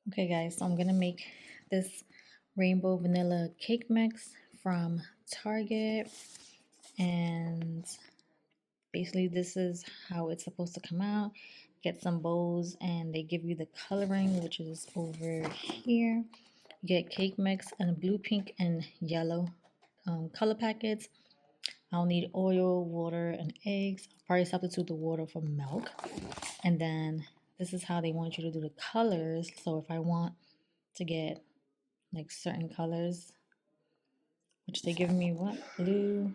Okay guys, so I'm gonna make this rainbow vanilla cake mix from Target, and basically this is how it's supposed to come out. Get some bowls and they give you the coloring, which is over here. You get cake mix and blue, pink, and yellow color packets. I'll need oil, water, and eggs. I'll probably substitute the water for milk. And then this is how they want you to do the colors. So if I want to get like certain colors, which they give me what? Blue,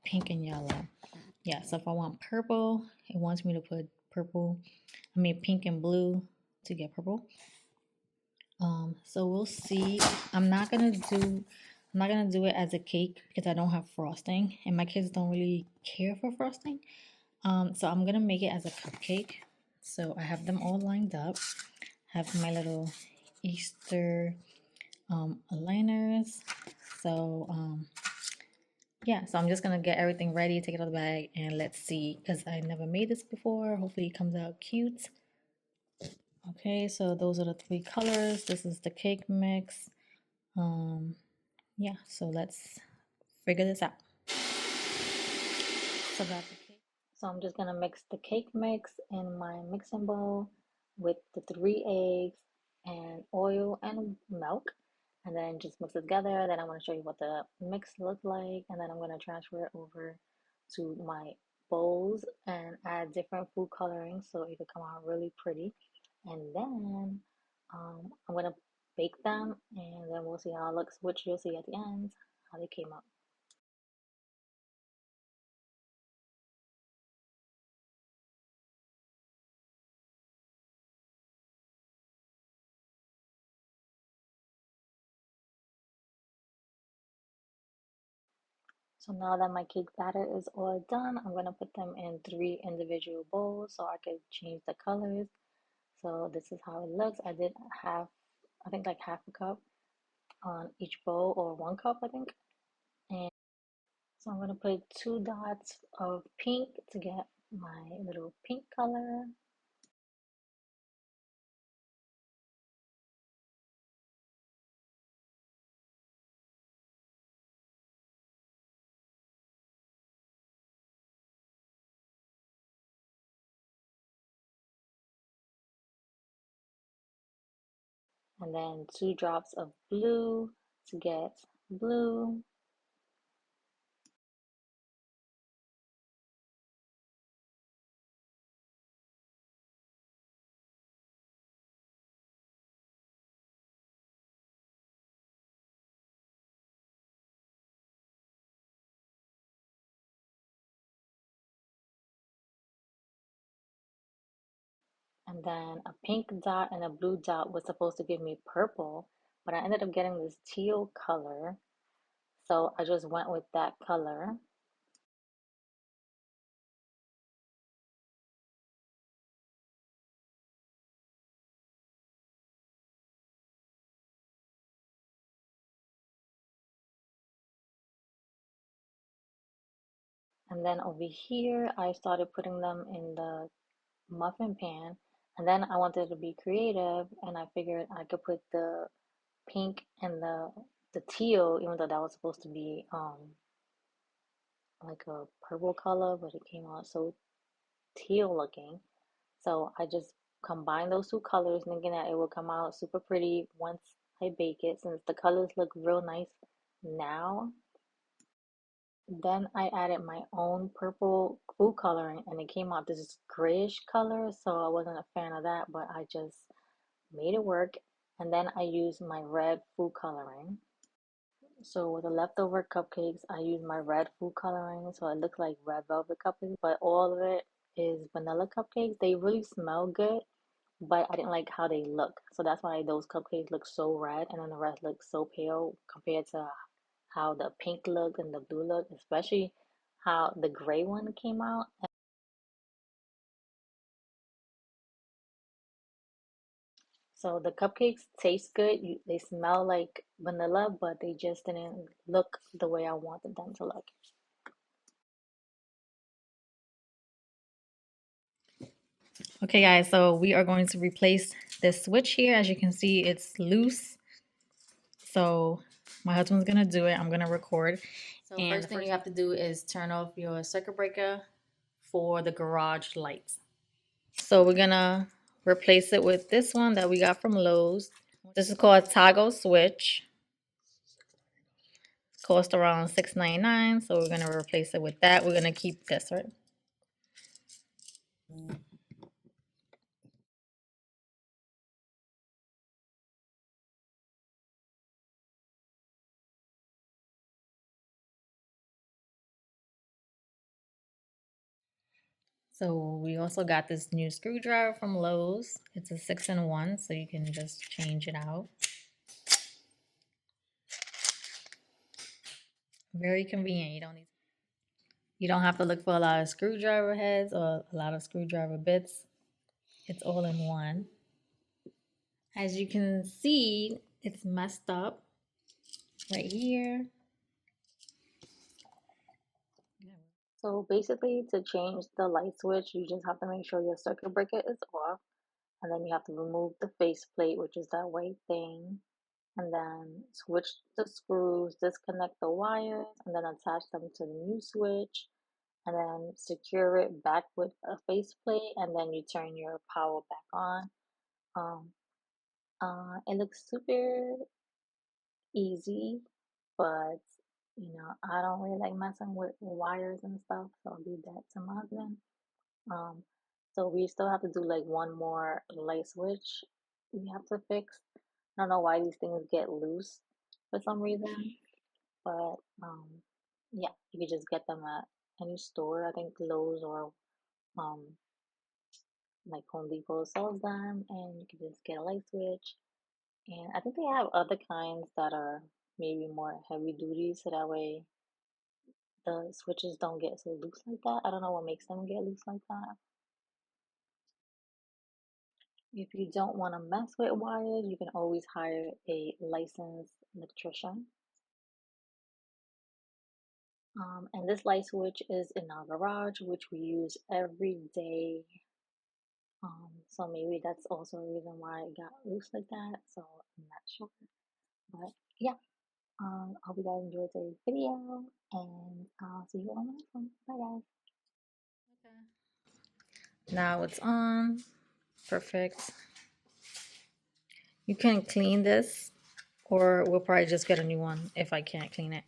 pink, and yellow. Yeah, so if I want purple, it wants me to put purple, pink and blue to get purple. So we'll see. I'm not gonna do it as a cake because I don't have frosting and my kids don't really care for frosting. So I'm gonna make it as a cupcake. So I have them all lined up. Have my little Easter aligners. So yeah, so I'm just gonna get everything ready, take it out of the bag, and let's see, because I never made this before. Hopefully it comes out cute. Okay, so those are the three colors. This is the cake mix. Yeah, so let's figure this out. So got the cake. So I'm just gonna mix the cake mix in my mixing bowl with the 3 eggs and oil and milk, and then just mix it together. Then I'm gonna show you what the mix looks like, and then I'm gonna transfer it over to my bowls and add different food coloring so it could come out really pretty. And then I'm gonna bake them, and then we'll see how it looks, which you'll see at the end how they came out. So now that my cake batter is all done, I'm gonna put them in 3 individual bowls so I could change the colors. So this is how it looks. I did half, I think like half a cup on each bowl, or 1 cup, I think. And so I'm gonna put 2 dots of pink to get my little pink color. And then 2 drops of blue to get blue. And then a pink dot and a blue dot was supposed to give me purple, but I ended up getting this teal color. So I just went with that color. And then over here, I started putting them in the muffin pan. And then I wanted to be creative, and I figured I could put the pink and the teal, even though that was supposed to be like a purple color, but it came out so teal looking. So I just combined those 2 colors, thinking that it will come out super pretty once I bake it, since the colors look real nice now. Then I added my own purple food coloring, and it came out this grayish color, so I wasn't a fan of that, but I just made it work. And then I used my red food coloring. So with the leftover cupcakes, I used my red food coloring, so it looks like red velvet cupcakes, but all of it is vanilla cupcakes. They really smell good, but I didn't like how they look. So that's why those cupcakes look so red, and then the rest looks so pale compared to how the pink looked and the blue looked, especially how the gray one came out. So the cupcakes taste good. They smell like vanilla, but they just didn't look the way I wanted them to look. Okay guys, so we are going to replace this switch here. As you can see, it's loose. So my husband's gonna do it. I'm gonna record. So and first thing you have to do is turn off your circuit breaker for the garage lights. So we're gonna replace it with this one that we got from Lowe's. This is called toggle switch. Cost around $6.99. So we're gonna replace it with that. We're gonna keep this, right? So we also got this new screwdriver from Lowe's. It's a 6-in-1, so you can just change it out. Very convenient. You don't have to look for a lot of screwdriver heads or a lot of screwdriver bits. It's all in one. As you can see, it's messed up right here. So basically, to change the light switch, you just have to make sure your circuit breaker is off, and then you have to remove the faceplate, which is that white thing, and then switch the screws, disconnect the wires, and then attach them to the new switch, and then secure it back with a faceplate, and then you turn your power back on. Um, it looks super easy, but I don't really like messing with wires and stuff, so I'll leave that to my husband. Um, so we still have to do like one more light switch we have to fix. I don't know why these things get loose for some reason, but yeah, you can just get them at any store. I think Lowe's or um, like Home Depot sells them, and you can just get a light switch. And I think they have other kinds that are maybe more heavy duty, so that way the switches don't get so loose like that. I don't know what makes them get loose like that. If you don't want to mess with wires, you can always hire a licensed electrician. And this light switch is in our garage, which we use every day. So maybe that's also a reason why it got loose like that. So I'm not sure. But yeah, hope you guys enjoyed today's video, and I'll see you on the next one. Bye, guys. Now it's on. Perfect. You can clean this, or we'll probably just get a new one if I can't clean it.